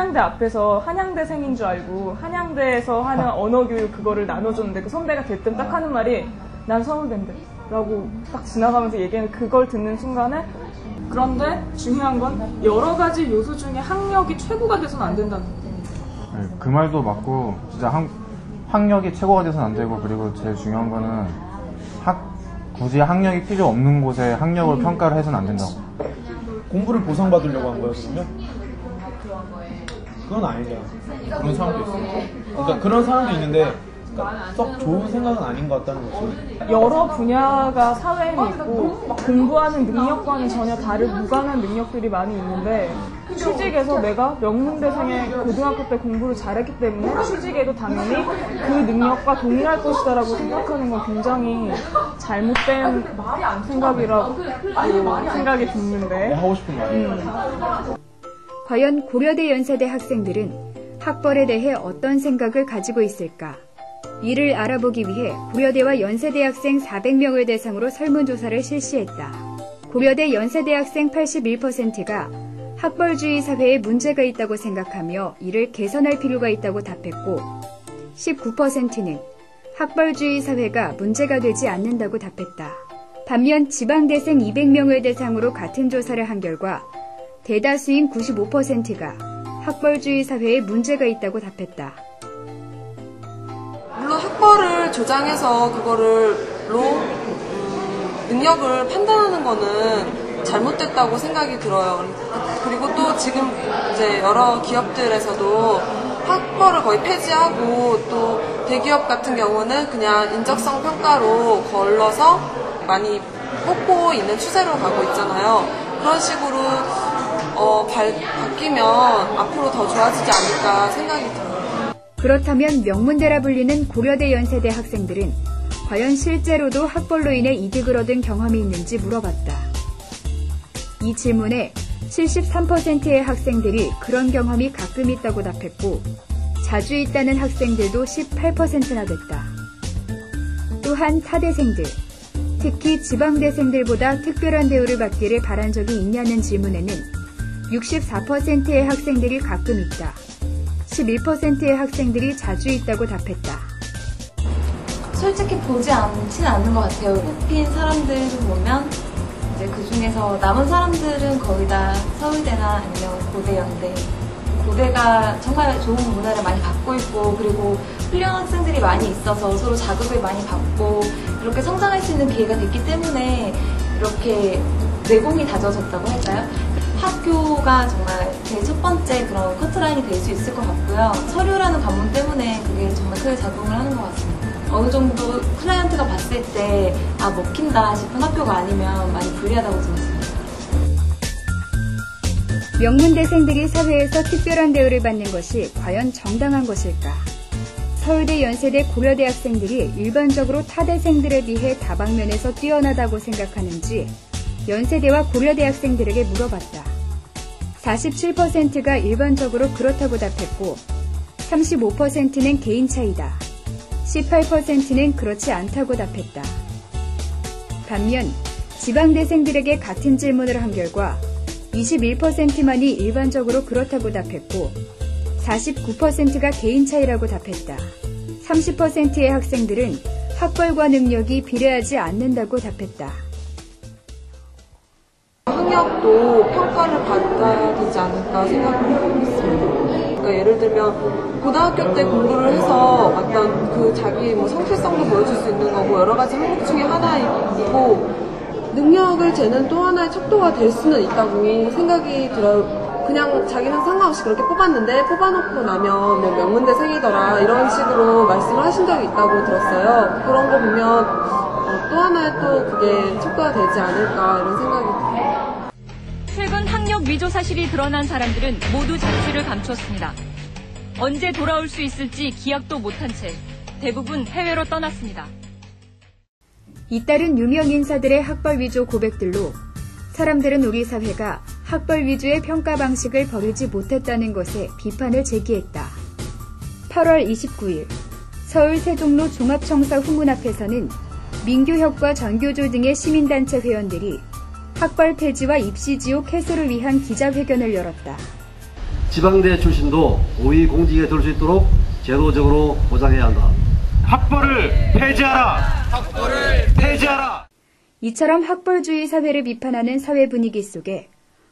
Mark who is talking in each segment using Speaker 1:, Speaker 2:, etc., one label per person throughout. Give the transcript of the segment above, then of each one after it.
Speaker 1: 한양대 앞에서 한양대생인 줄 알고 한양대에서 하는 언어교육 그거를 나눠줬는데 그 선배가 대뜸 딱 하는 말이 난 서울대인데 라고 딱 지나가면서 얘기하는 그걸 듣는 순간에 그런데 중요한 건 여러 가지 요소 중에 학력이 최고가 돼서는 안 된다는 거예요.
Speaker 2: 네, 그 말도 맞고 진짜 학력이 최고가 돼서는 안 되고 그리고 제일 중요한 거는 굳이 학력이 필요 없는 곳에 학력을 평가를 해서는 안 된다고.
Speaker 3: 공부를 보상받으려고 한 거예요, 그러면? 그건 아니죠. 그런 사람도 있어요. 그러니까 그런 사람도 있는데 그러니까 썩 좋은 생각은 아닌 것 같다는 거죠.
Speaker 1: 여러 분야가 사회에는 있고 공부하는 능력과는 전혀 다른 무관한 능력들이 많이 있는데 취직에서 내가 명문대생의 고등학교 때 공부를 잘했기 때문에 취직에도 당연히 그 능력과 동일할 것이다라고 생각하는 건 굉장히 잘못된 생각이라고 생각이 드는데
Speaker 3: 하고 싶은 말이에요.
Speaker 4: 과연 고려대 연세대 학생들은 학벌에 대해 어떤 생각을 가지고 있을까? 이를 알아보기 위해 고려대와 연세대 학생 400명을 대상으로 설문조사를 실시했다. 고려대 연세대 학생 81%가 학벌주의 사회에 문제가 있다고 생각하며 이를 개선할 필요가 있다고 답했고 19%는 학벌주의 사회가 문제가 되지 않는다고 답했다. 반면 지방대생 200명을 대상으로 같은 조사를 한 결과 대다수인 95%가 학벌주의 사회에 문제가 있다고 답했다.
Speaker 5: 물론 학벌을 조장해서 그거를로 능력을 판단하는 거는 잘못됐다고 생각이 들어요. 그리고 또 지금 이제 여러 기업들에서도 학벌을 거의 폐지하고 또 대기업 같은 경우는 그냥 인적성 평가로 걸러서 많이 뽑고 있는 추세로 가고 있잖아요. 그런 식으로 바뀌면 앞으로 더 좋아지지 않을까 생각이 들어요.
Speaker 4: 그렇다면 명문대라 불리는 고려대 연세대 학생들은 과연 실제로도 학벌로 인해 이득을 얻은 경험이 있는지 물어봤다. 이 질문에 73%의 학생들이 그런 경험이 가끔 있다고 답했고 자주 있다는 학생들도 18%나 됐다. 또한 타대생들, 특히 지방대생들보다 특별한 대우를 받기를 바란 적이 있냐는 질문에는 64%의 학생들이 가끔 있다. 11%의 학생들이 자주 있다고 답했다.
Speaker 6: 솔직히 보지 않지는 않는 것 같아요. 뽑힌 사람들을 보면 이제 그 중에서 남은 사람들은 거의 다 서울대나 아니면 고대, 연대. 고대가 정말 좋은 문화를 많이 받고 있고 그리고 훌륭한 학생들이 많이 있어서 서로 자극을 많이 받고 이렇게 성장할 수 있는 기회가 됐기 때문에 이렇게 내공이 다져졌다고 할까요? 학교가 정말 제 첫 번째 그런 커트라인이 될 수 있을 것 같고요. 서류라는 관문 때문에 그게 정말 크게 작용을 하는 것 같습니다. 어느 정도 클라이언트가 봤을 때 먹힌다 싶은 학교가 아니면 많이 불리하다고 생각합니다.
Speaker 4: 명문대생들이 사회에서 특별한 대우를 받는 것이 과연 정당한 것일까? 서울대, 연세대, 고려대 학생들이 일반적으로 타대생들에 비해 다방면에서 뛰어나다고 생각하는지 연세대와 고려대 학생들에게 물어봤다. 47%가 일반적으로 그렇다고 답했고 35%는 개인 차이다. 18%는 그렇지 않다고 답했다. 반면 지방대생들에게 같은 질문을 한 결과 21%만이 일반적으로 그렇다고 답했고 49%가 개인 차이라고 답했다. 30%의 학생들은 학벌과 능력이 비례하지 않는다고 답했다.
Speaker 5: 학력도 평가를 받아야 되지 않을까 생각하고 있습니다. 그러니까 예를 들면 고등학교 때 공부를 해서 어떤 그 자기 성실성도 보여줄 수 있는 거고 여러 가지 항목 중에 하나이고 능력을 재는 또 하나의 척도가 될 수는 있다고 생각이 들어요. 그냥 자기는 상관없이 그렇게 뽑았는데 뽑아놓고 나면 뭐 명문대생이더라 이런 식으로 말씀을 하신 적이 있다고 들었어요. 그런 거 보면 또 하나의 또 그게 척도가 되지 않을까 이런 생각이 들어요.
Speaker 7: 최근 학력 위조 사실이 드러난 사람들은 모두 자취를 감췄습니다. 언제 돌아올 수 있을지 기약도 못한 채 대부분 해외로 떠났습니다.
Speaker 4: 잇따른 유명 인사들의 학벌 위조 고백들로 사람들은 우리 사회가 학벌 위주의 평가 방식을 버리지 못했다는 것에 비판을 제기했다. 8월 29일 서울 세종로 종합청사 후문 앞에서는 민교협과 전교조 등의 시민단체 회원들이 학벌 폐지와 입시 지옥 해소를 위한 기자회견을 열었다.
Speaker 8: 지방대 출신도 고위공직에 들 수 있도록 제도적으로 보장해야 한다.
Speaker 9: 학벌을 폐지하라! 학벌을 폐지하라!
Speaker 4: 이처럼 학벌주의 사회를 비판하는 사회 분위기 속에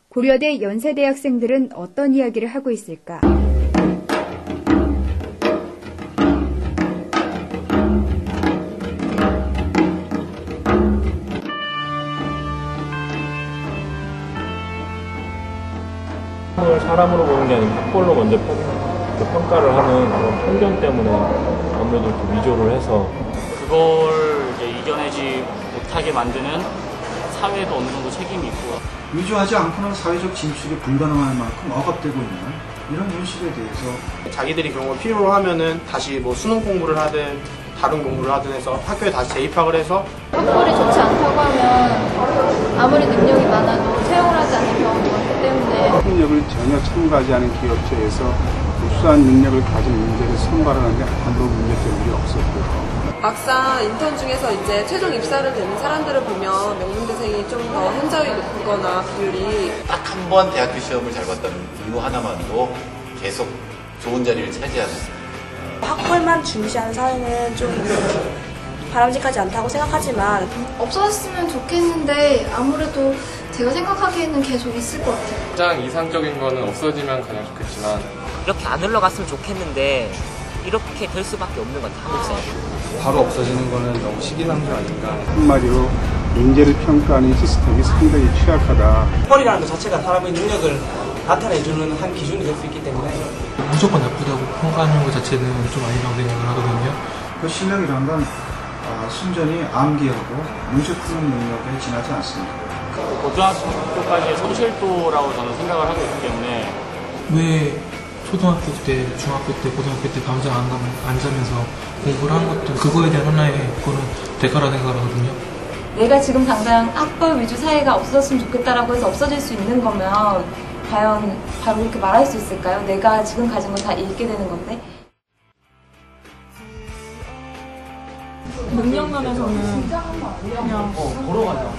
Speaker 4: 고려대 연세대 학생들은 어떤 이야기를 하고 있을까?
Speaker 10: 사람으로 보는 게 아니고 학벌로 먼저 평가를 하는 그런 편견 때문에 아무래도 좀 위조를 해서
Speaker 11: 그걸 이제 이겨내지 못하게 만드는 사회에도 어느 정도 책임이 있고
Speaker 12: 위조하지 않고는 사회적 진출이 불가능할 만큼 억압되고 있는 이런 현실에 대해서
Speaker 3: 자기들이 그런 걸 필요로 하면은 다시 뭐 수능 공부를 하든 다른 공부를 하든 해서 학교에 다시 재입학을 해서
Speaker 13: 학벌이 좋지 않다고 하면 아무리 능력이 많아도 채용을 하지 않는 경우도 많기 때문에
Speaker 14: 학력을 전혀 첨가하지 않은 기업체에서 우수한 능력을 가진 인재를 선발하는데 아무런 문제점이 없었고요.
Speaker 5: 막상 인턴 중에서 이제 최종 입사를 되는 사람들을 보면 명문대생이 좀 더 현저히 높거나 비율이
Speaker 15: 딱 한 번 대학교 시험을 잘 봤다는 이유 하나만으로 계속 좋은 자리를 차지하는
Speaker 16: 학벌만 중시하는 사회는 좀 바람직하지 않다고 생각하지만
Speaker 13: 없어졌으면 좋겠는데 아무래도 제가 생각하기에는 계속 있을 것 같아요.
Speaker 17: 가장 이상적인 거는 없어지면 가장 좋겠지만
Speaker 18: 이렇게 안 흘러갔으면 좋겠는데 이렇게 될 수밖에 없는 건 한국사예요.
Speaker 19: 바로 없어지는 거는 너무 시기상조 아닌가.
Speaker 14: 한마디로 인재를 평가하는 시스템이 상당히 취약하다.
Speaker 20: 학벌이라는 것 자체가 사람의 능력을 나타내주는 한 기준이 될 수 있기 때문에
Speaker 21: 무조건 나쁘다고 평가하는 것 자체는 좀 아니라고 생각을 하거든요.
Speaker 12: 그 실력이란 건 순전히 암기하고 문제 푸는 능력에 지나지 않습니다.
Speaker 11: 고등학교까지의 성실도라고 저는 생각을 하고 있기 때문에
Speaker 21: 왜 초등학교 때, 중학교 때, 고등학교 때 밤새 안 자면서 공부를 한 것도 그거에 대한 하나의 그거는 대가라 생각을 하거든요.
Speaker 6: 내가 지금 당장 학벌 위주 사회가 없어졌으면 좋겠다라고 해서 없어질 수 있는 거면 과연 바로 그렇게 말할 수 있을까요? 내가 지금 가진 거 다 잃게 되는 건데.
Speaker 1: 능력면에서는 그냥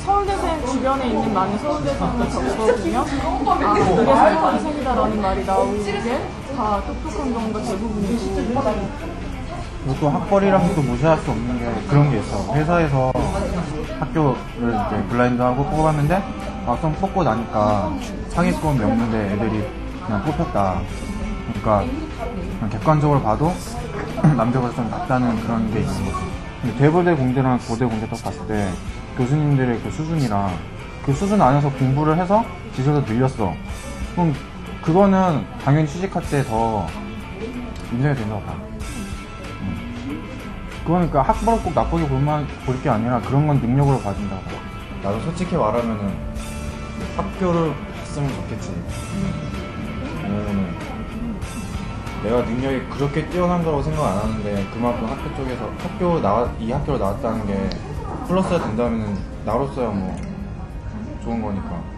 Speaker 1: 서울대생 주변에 있는 많은 서울대생을 겪거든요. 이게 서울대생이다라는 말이 나오는 게 다 똑똑한 경우가 대부분이고.
Speaker 2: 또 학벌이랑 또 무시할 수 없는 게 그런 게 있어. 회사에서 학교를 이제 블라인드하고 뽑았는데 막상 뽑고 나니까 상위권 명문대 애들이 그냥 뽑혔다. 그러니까 그냥 객관적으로 봐도 남들보다 좀 낫다는 그런 게 있는 거지. 근데 대고대 공대랑 고대 공대 딱 봤을 때 교수님들의 그 수준이랑 그 수준 안에서 공부를 해서 지수가 늘렸어. 그럼 그거는 당연히 취직할 때 더 인정이 된다고 봐. 그거는 그러니까 학벌을 꼭 나쁘게 볼 게 아니라 그런 건 능력으로 봐준다고. 나도 솔직히 말하면은 학교를 봤으면 좋겠지. 왜냐면은 내가 능력이 그렇게 뛰어난 거라고 생각 안 하는데 그만큼 학교 쪽에서 이 학교로 나왔다는 게 플러스가 된다면은 나로서야 뭐 좋은 거니까.